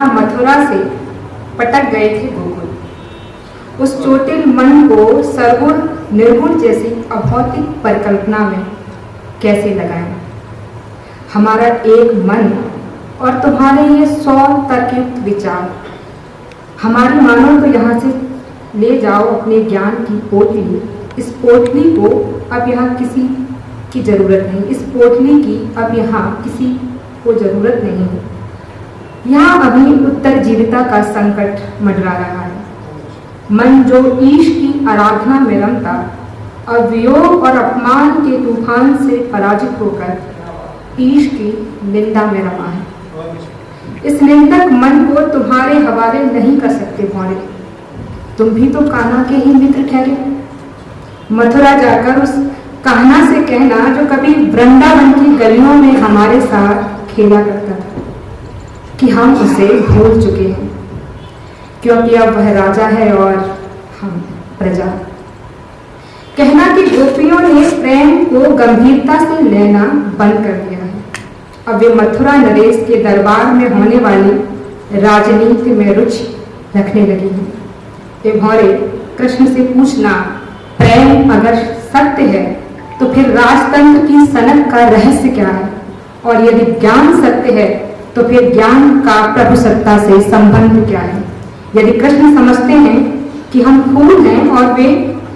मथुरा से पटक गए थे गोकुल। उस चोटिल मन को सर्वगुण निर्गुण जैसी अभौतिक परिकल्पना में कैसे लगाएं? हमारा एक मन और तुम्हारे ये 100 तर्कयुक्त विचार। हमारी मानो तो यहाँ से ले जाओ अपने ज्ञान की पोटली। इस पोटली को अब यहाँ किसी की जरूरत नहीं, इस पोटली की अब यहाँ किसी को जरूरत नहीं है। यहाँ अभी उत्तर जीविता का संकट मंडरा रहा है। मन जो ईश की आराधना में रमता, अब वियोग और अपमान के तूफान से पराजित होकर ईश की निंदा में रमा है। इस निंदक मन को तुम्हारे हवाले नहीं कर सकते भौरे। तुम भी तो कान्हा के ही मित्र ठहरे। मथुरा जाकर उस कान्हा से कहना जो कभी वृंदावन की गलियों में हमारे साथ खेला करता था कि हम उसे भूल चुके हैं, क्योंकि अब वह राजा है और हम प्रजा। कहना कि गोपियों ने प्रेम को गंभीरता से लेना बंद कर दिया है। अब वे मथुरा नरेश के दरबार में होने वाली राजनीति में रुचि रखने लगी हैं। ये भौरे कृष्ण से पूछना, प्रेम अगर सत्य है तो फिर राजतंत्र की सनक का रहस्य क्या है? और यदि ज्ञान सत्य है तो फिर ज्ञान का प्रभु सत्ता से संबंध क्या है? यदि कृष्ण समझते हैं कि हम फूल हैं और वे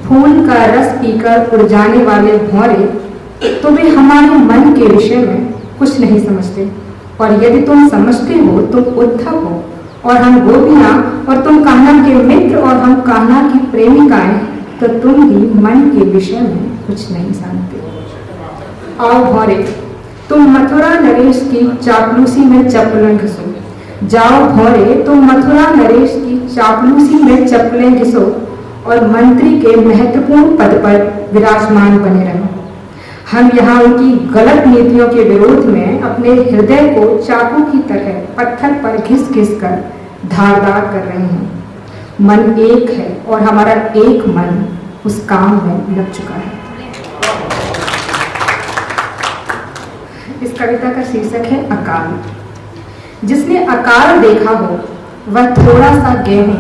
फूल का रस पीकर उड़ जाने वाले भौरे, तो वे हमारे मन के विषय में कुछ नहीं समझते। और यदि तुम समझते हो, तुम उद्धव हो और हम गोपियां, और तुम कान्हा के मित्र और हम कान्हा की प्रेमिकाएं, तो तुम ही मन के विषय में कुछ नहीं जानते। आओ भौरे, तुम मथुरा नरेश की चापलूसी में चप्पलें घिसो। जाओ भौरे, तुम मथुरा नरेश की चापलूसी में चप्पलें घिसो और मंत्री के महत्वपूर्ण पद पर विराजमान बने रहो। हम यहाँ उनकी गलत नीतियों के विरोध में अपने हृदय को चाकू की तरह पत्थर पर घिस घिस कर धारदार कर रहे हैं। मन एक है और हमारा एक मन उस काम में लग चुका है। इस कविता का शीर्षक है अकाल। जिसने अकाल देखा हो वह थोड़ा सा गेहूं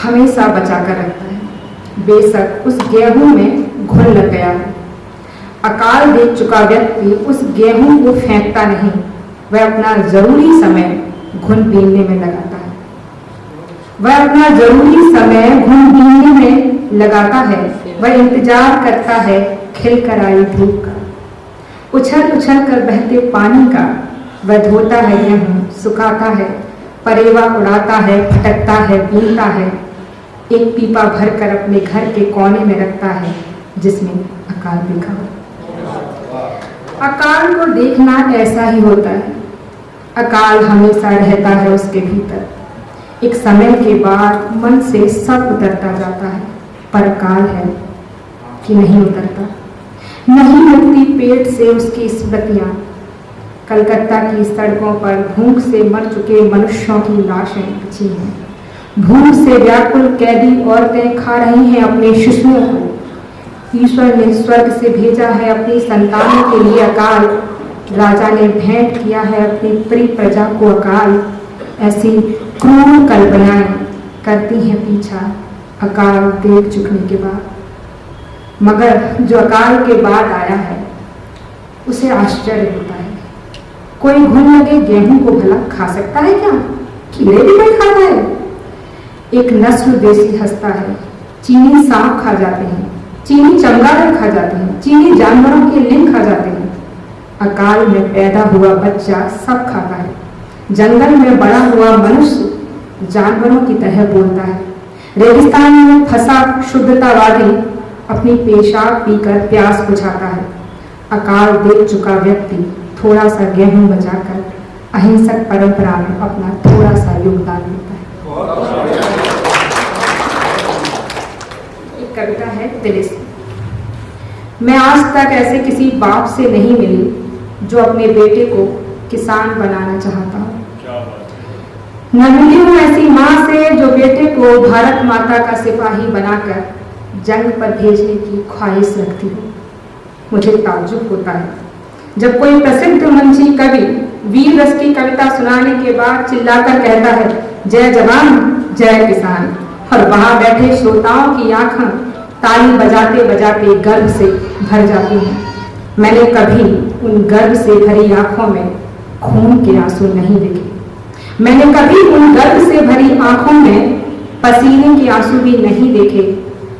हमेशा बचा कर रखता है, बेशक उस गेहूं में घुन लग गया है। अकाल देख चुका व्यक्ति उस गेहूं को फेंकता नहीं, वह अपना जरूरी समय घुन बीनने में लगाता है। वह अपना जरूरी समय घुन बीनने में लगाता है। वह इंतजार करता है खिलकर आई धूप का, उछल उछल कर बहते पानी का। वह धोता है गेहूं, सुखाता है, परेवा उड़ाता है, फटकता है, बीनता है, एक पीपा भरकर अपने घर के कोने में रखता है जिसमें अकाल लिखा हो। अकाल को देखना ऐसा ही होता है। अकाल हमेशा रहता है उसके भीतर। एक समय के बाद मन से सब उतरता जाता है, पर अकाल है कि नहीं उतरता। नहीं मिटती पेट से उसकी स्मृतियां। कलकत्ता की सड़कों पर भूख से मर चुके मनुष्यों की लाशें बिछी हैं। भूख से व्याकुल कैदी औरतें खा रही हैं अपने शिशुओं को। ईश्वर ने स्वर्ग से भेजा है अपनी संतानों के लिए अकाल। राजा ने भेंट किया है अपनी प्रिय प्रजा को अकाल। ऐसी क्रूर कल्पनाएं करती हैं पीछा अकाल देख चुकने के बाद। मगर जो अकाल के बाद आया है उसे आश्चर्य होता है। कोई घुन लगे गेहूं को भला खा सकता है क्या? कीड़े भी कोई खाता है? एक नस्ल देसी हंसता है। चीनी सांप खा जाते हैं, चीनी चमगादड़ खा जाते हैं, चीनी जानवरों के लिंग खा जाते हैं। अकाल में पैदा हुआ बच्चा सब खाता है। जंगल में बड़ा हुआ मनुष्य जानवरों की तरह बोलता है। रेगिस्तान में फंसा शुद्धतावादी अपनी पेशाब पीकर प्यास बुझाता है। अकाल देख चुका व्यक्ति थोड़ा सा गेहूं बचाकर अहिंसक परंपरा में अपना थोड़ा सा योगदान देता है। एक कविता है तिलिस्म। मैं आज तक ऐसे किसी बाप से नहीं मिली जो अपने बेटे को किसान बनाना चाहता हो। न मिली हूं ऐसी माँ से जो बेटे को भारत माता का सिपाही बनाकर जंग पर भेजने की ख्वाहिश रखती हो। मुझे ताज्जुब होता है जब कोई प्रसिद्ध मंची कवि वीर रस की कविता सुनाने के बाद चिल्लाकर कहता है, जय जवान जय किसान। और वहां बैठे श्रोताओं की आंखें ताली बजाते बजाते गर्व से भर जाती हैं। मैंने कभी उन गर्व से भरी आंखों में खून के आंसू नहीं देखे। मैंने कभी उन गर्व से भरी आंखों में पसीने के आंसू भी नहीं देखे।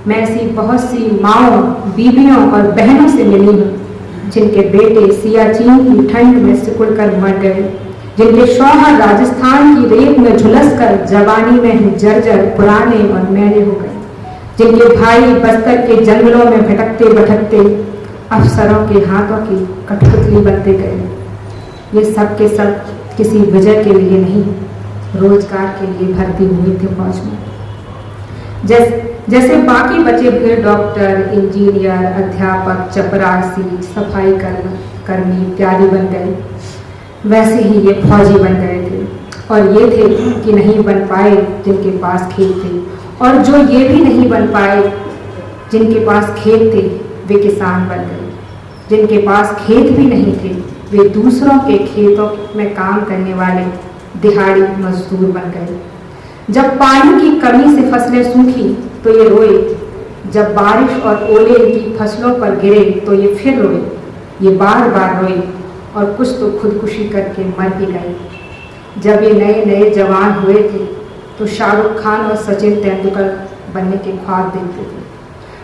मैं ऐसी बहुत सी माँओं, बीवियों और बहनों से मिली हूँ जिनके बेटे सियाचिन की ठंड में सिकुड़कर मर गए, जिनके शौहर राजस्थान की रेत में झुलसकर जवानी में ही जर्जर पुराने और मैले हो गए, जिनके भाई बस्तर के जंगलों में भटकते भटकते अफसरों के हाथों की कठपुतली बनते गए। ये सब के सब किसी वजह के लिए नहीं, रोजगार के लिए भर्ती हुए थे फौज में। जैसे बाकी बचे हुए डॉक्टर, इंजीनियर, अध्यापक, चपरासी, सफाई कर्मी इत्यादि बन गए, वैसे ही ये फौजी बन गए थे। और ये थे कि नहीं बन पाए जिनके पास खेत थे, और जो ये भी नहीं बन पाए जिनके पास खेत थे वे किसान बन गए। जिनके पास खेत भी नहीं थे वे दूसरों के खेतों में काम करने वाले दिहाड़ी मजदूर बन गए। जब पानी की कमी से फसलें सूखी तो ये रोए, जब बारिश और ओले इनकी फसलों पर गिरे तो ये फिर रोए, ये बार बार रोए और कुछ तो खुदकुशी करके मर भी गए। जब ये नए नए जवान हुए थे तो शाहरुख खान और सचिन तेंदुलकर बनने के ख्वाब देखते थे,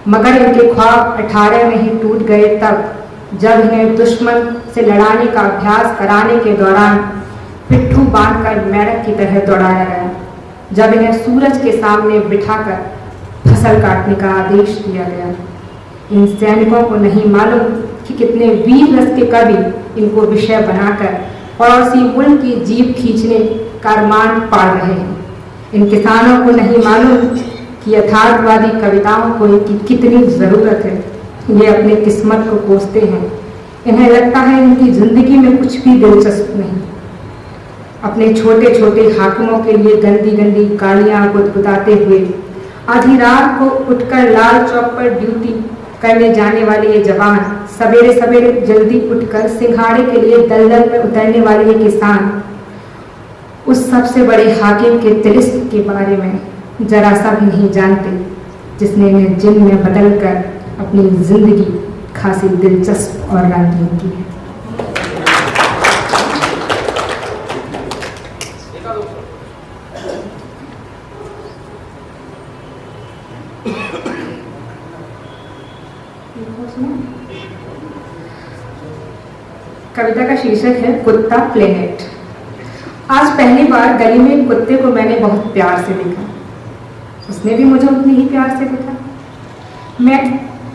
मगर इनके ख्वाब 18 में ही टूट गए तब जब इन्हें दुश्मन से लड़ाने का अभ्यास कराने के दौरान पिट्ठू बांधकर मेढक की तरह दौड़ाया गया, जब इन्हें सूरज के सामने बिठाकर फसल काटने का आदेश दिया गया। इन सैनिकों को नहीं मालूम कि कितने वीर रस के कवि इनको विषय बनाकर पड़ोसी मुल्क की जीभ खींचने का अरमान पाल रहे हैं। इन किसानों को नहीं मालूम कि यथार्थवादी कविताओं को इनकी कितनी ज़रूरत है। ये अपने किस्मत को कोसते हैं, इन्हें लगता है इनकी जिंदगी में कुछ भी दिलचस्प नहीं। अपने छोटे छोटे हाकिमों के लिए गंदी गंदी गालियां गुदगुदाते हुए आधी रात को उठकर लाल चौक पर ड्यूटी करने जाने वाले ये जवान, सवेरे सवेरे जल्दी उठकर सिंघाड़े के लिए दलदल में उतरने वाले ये किसान, उस सबसे बड़े हाकिम के तिलिस्म के बारे में जरा सा भी नहीं जानते जिसने इन्हें जिन में बदल कर अपनी जिंदगी खासी दिलचस्प और रंगीन की है। कविता का शीर्षक है कुत्ता प्लेनेट। आज पहली बार गली में एक कुत्ते को मैंने बहुत प्यार से देखा, उसने भी मुझे उतनी ही प्यार से देखा।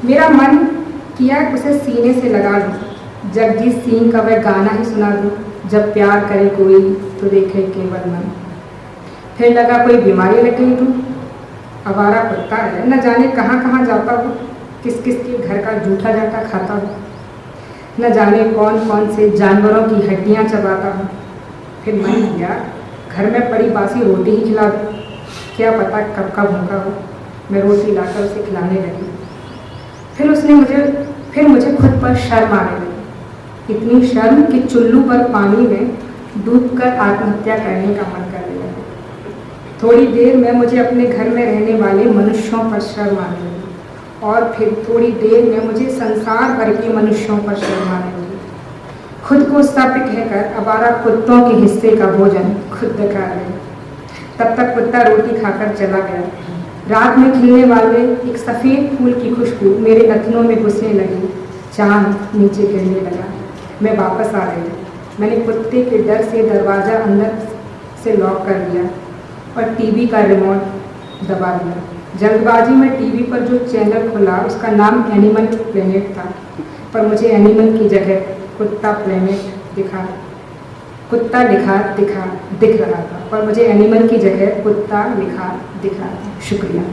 मेरा मन किया उसे सीने से लगा लूं, जगजीत सिंह का वह गाना ही सुना दूं, जब प्यार करे कोई तो देखे केवल मन। फिर लगा कोई बीमारी लग गई तू, आवारा कुत्ता है, न जाने कहाँ कहाँ जाता हो, किस किस के घर का जूठा जाटा खाता हो, न जाने कौन कौन से जानवरों की हड्डियाँ चबाता हो। फिर मन किया घर में पड़ी बासी रोटी ही खिला दूं, क्या पता कब का भूखा हो। मैं रोटी लाकर उसे खिलाने लगी। फिर मुझे खुद पर शर्म आने लगी, इतनी शर्म कि चुल्लू पर पानी में डूबकर आत्महत्या करने का मन करने लगा। थोड़ी देर में मुझे अपने घर में रहने वाले मनुष्यों पर शर्म आने लगी, और फिर थोड़ी देर में मुझे संसार भर के मनुष्यों पर शर्म आने लगी। खुद को सत्य कहकर आवारा कुत्तों के हिस्से का भोजन खुद दिखा रहे। तब तक कुत्ता रोटी खाकर चला गया। रात में खिलने वाले एक सफ़ेद फूल की खुशबू मेरे नथनों में घुसने लगी, चांद नीचे गिरने लगा। मैं वापस आ गई। मैंने कुत्ते के डर से दरवाज़ा अंदर से लॉक कर दिया और टीवी का रिमोट दबा दिया। जल्दबाजी में टीवी पर जो चैनल खुला उसका नाम एनिमल प्लेनेट था, पर मुझे एनिमल की जगह कुत्ता प्लेनेट दिख रहा था, पर मुझे एनिमल की जगह कुत्ता लिखा दिख रहा था। शुक्रिया।